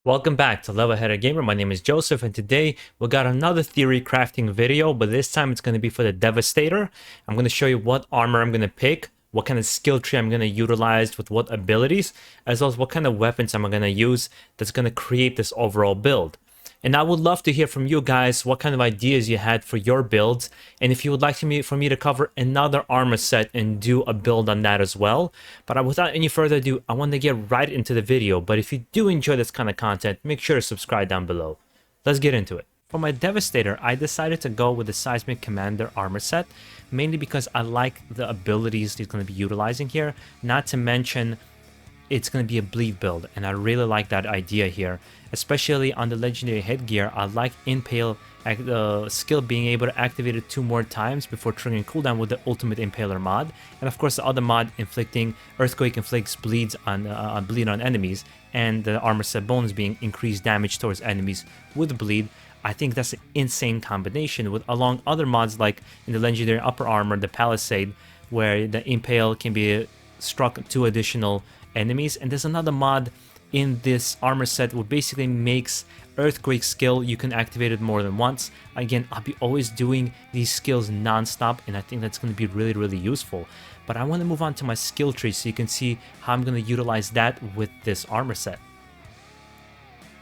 Welcome back to Level Headed Gamer. My name is Joseph, and today we got another theory crafting video, but this time it's going to be for the Devastator. I'm going to show you what armor I'm going to pick, what kind of skill tree I'm going to utilize with what abilities, as well as what kind of weapons I'm going to use that's going to create this overall build. And I would love to hear from you guys what kind of ideas you had for your builds, and if you would like for me to cover another armor set and do a build on that as well. But without any further ado, I want to get right into the video. But if you do enjoy this kind of content, make sure to subscribe down below. Let's get into it. For my Devastator, I decided to go with the Seismic Command Armor Set, mainly because I like the abilities he's going to be utilizing here, not to mention it's going to be a bleed build, and I really like that idea here, especially on the legendary headgear. I like Impale skill being able to activate it 2 more times before triggering cooldown with the ultimate Impaler mod, and of course the other mod inflicting Earthquake inflicts bleed on enemies, and the armor set bonus being increased damage towards enemies with bleed. I think that's an insane combination with along other mods like in the legendary upper armor, the Palisade, where the Impale can be struck 2 additional enemies, and there's another mod in this armor set which basically makes Earthquake skill you can activate it more than once. Again, I'll be always doing these skills non-stop, and I think that's going to be really useful. But I want to move on to my skill tree so you can see how I'm going to utilize that with this armor set.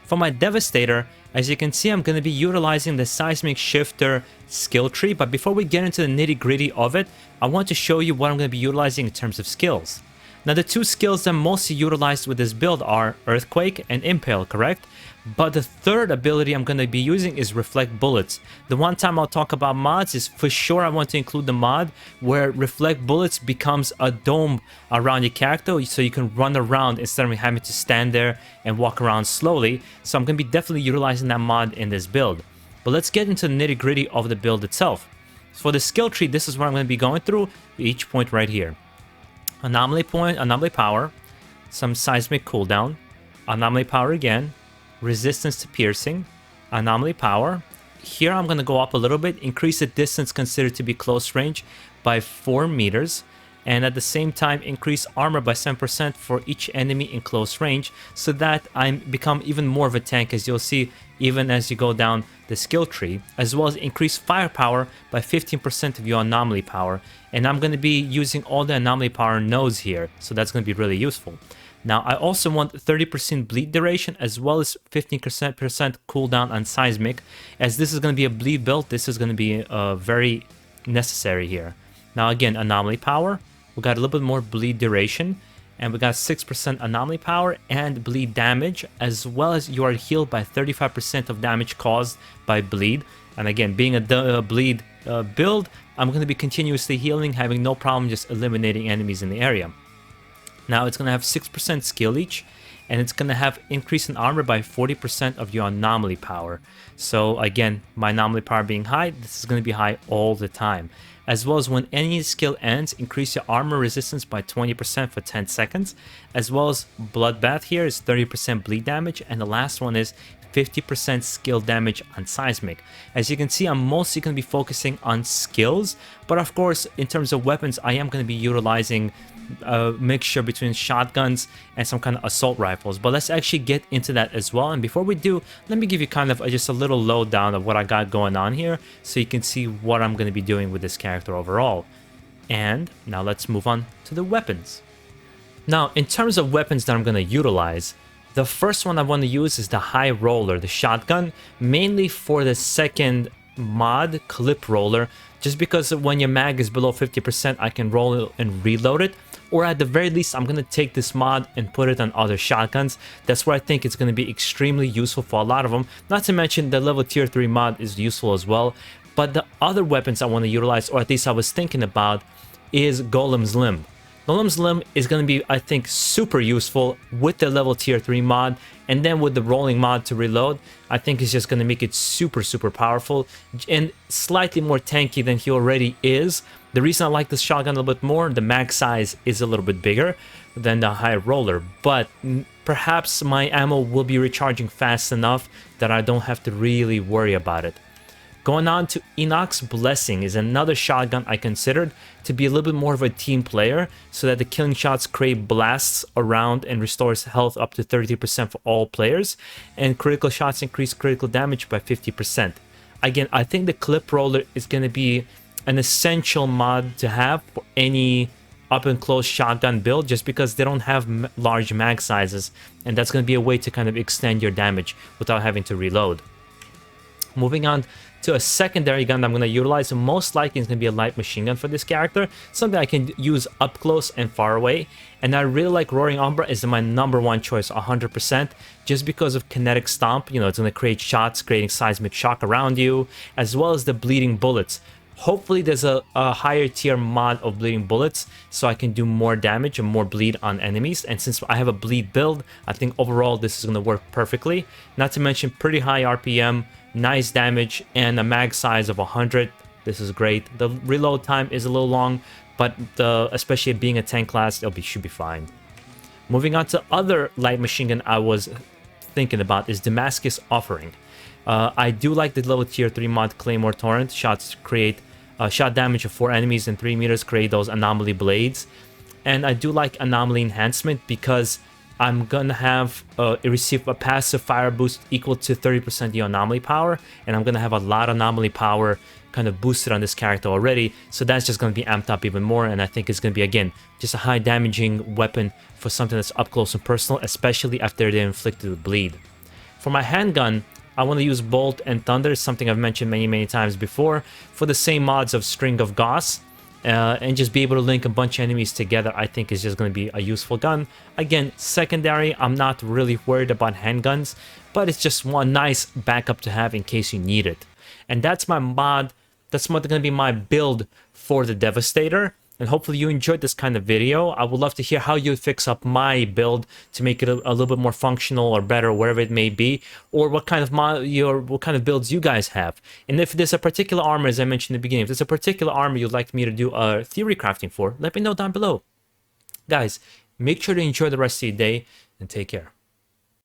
For my Devastator, as you can see, I'm going to be utilizing the Seismic Shifter skill tree, but before we get into the nitty-gritty of it, I want to show you what I'm going to be utilizing in terms of skills. Now, the 2 skills that I'm mostly utilized with this build are Earthquake and Impale, correct? But the third ability I'm going to be using is Reflect Bullets. The one time I'll talk about mods is for sure I want to include the mod where Reflect Bullets becomes a dome around your character so you can run around instead of having to stand there and walk around slowly. So I'm going to be definitely utilizing that mod in this build. But let's get into the nitty-gritty of the build itself. For the skill tree, this is what I'm going to be going through each point right here. Anomaly point, anomaly power, some seismic cooldown, anomaly power again, resistance to piercing, anomaly power. Here I'm going to go up a little bit, increase the distance considered to be close range by 4 meters, and at the same time increase armor by 7% for each enemy in close range, so that I become even more of a tank, as you'll see even as you go down the skill tree, as well as increase firepower by 15% of your anomaly power. And I'm going to be using all the anomaly power nodes here, so that's going to be really useful. Now, I also want 30% bleed duration as well as 15% cooldown on seismic. As this is going to be a bleed build, this is going to be very necessary here. Now again, anomaly power, we got a little bit more bleed duration, and we got 6% anomaly power and bleed damage, as well as you are healed by 35% of damage caused by bleed. And again, being a bleed build, I'm going to be continuously healing, having no problem just eliminating enemies in the area. Now it's going to have 6% skill each, and it's going to have increase in armor by 40% of your anomaly power. So again, my anomaly power being high, this is going to be high all the time. As well as when any skill ends, increase your armor resistance by 20% for 10 seconds. As well as Bloodbath here is 30% bleed damage, and the last one is 50% skill damage on seismic. As you can see, I'm mostly going to be focusing on skills, but of course in terms of weapons I am going to be utilizing a mixture between shotguns and some kind of assault rifles. But let's actually get into that as well. And before we do, let me give you kind of just a little lowdown of what I got going on here, so you can see what I'm going to be doing with this character overall. And now let's move on to the weapons. Now, in terms of weapons that I'm going to utilize, the first one I want to use is the High Roller, the shotgun, mainly for the second mod, Clip Roller, just because when your mag is below 50%, I can roll it and reload it. Or at the very least, I'm going to take this mod and put it on other shotguns. That's where I think it's going to be extremely useful for a lot of them. Not to mention the level tier 3 mod is useful as well. But the other weapons I want to utilize, or at least I was thinking about, is Golem's Limb. Golem's Limb is going to be, I think, super useful with the level tier 3 mod, and then with the rolling mod to reload, I think it's just going to make it super powerful and slightly more tanky than he already is. The reason I like this shotgun a little bit more, the mag size is a little bit bigger than the High Roller, but perhaps my ammo will be recharging fast enough that I don't have to really worry about it. Going on to Enoch's Blessing is another shotgun I considered to be a little bit more of a team player, so that the killing shots create blasts around and restores health up to 30% for all players, and critical shots increase critical damage by 50%. Again, I think the clip roller is going to be an essential mod to have for any up and close shotgun build, just because they don't have large mag sizes, and that's going to be a way to kind of extend your damage without having to reload. Moving on to a secondary gun that I'm going to utilize, and most likely is going to be a light machine gun for this character, something I can use up close and far away. And I really like Roaring Umbra is my #1 choice, 100%, just because of kinetic stomp. You know, it's going to create shots, creating seismic shock around you, as well as the bleeding bullets. Hopefully there's a higher tier mod of bleeding bullets, so I can do more damage and more bleed on enemies. And since I have a bleed build, I think overall this is going to work perfectly. Not to mention pretty high RPM, nice damage, and a mag size of 100. This is great. The reload time is a little long, but especially being a tank class, should be fine. Moving on to other light machine gun I was thinking about is Damascus Offering. I do like the level tier 3 mod Claymore Torrent. Shots create shot damage of 4 enemies in 3 meters, create those anomaly blades. And I do like anomaly enhancement because I'm gonna have receive a passive fire boost equal to 30% the anomaly power, and I'm gonna have a lot of anomaly power kind of boosted on this character already, so that's just gonna be amped up even more. And I think it's gonna be, again, just a high damaging weapon for something that's up close and personal, especially after they inflicted with bleed. For my handgun, I want to use Bolt and Thunder, something I've mentioned many times before, for the same mods of String of Gauss, and just be able to link a bunch of enemies together. I think is just going to be a useful gun. Again, secondary, I'm not really worried about handguns, but it's just one nice backup to have in case you need it. And that's my mod. That's going to be my build for the Devastator. And hopefully you enjoyed this kind of video. I would love to hear how you fix up my build to make it a little bit more functional or better, wherever it may be, or what kind of what kind of builds you guys have. And if there's a particular armor, as I mentioned in the beginning, if there's a particular armor you'd like me to do a theory crafting for, let me know down below. Guys, make sure to enjoy the rest of your day and take care.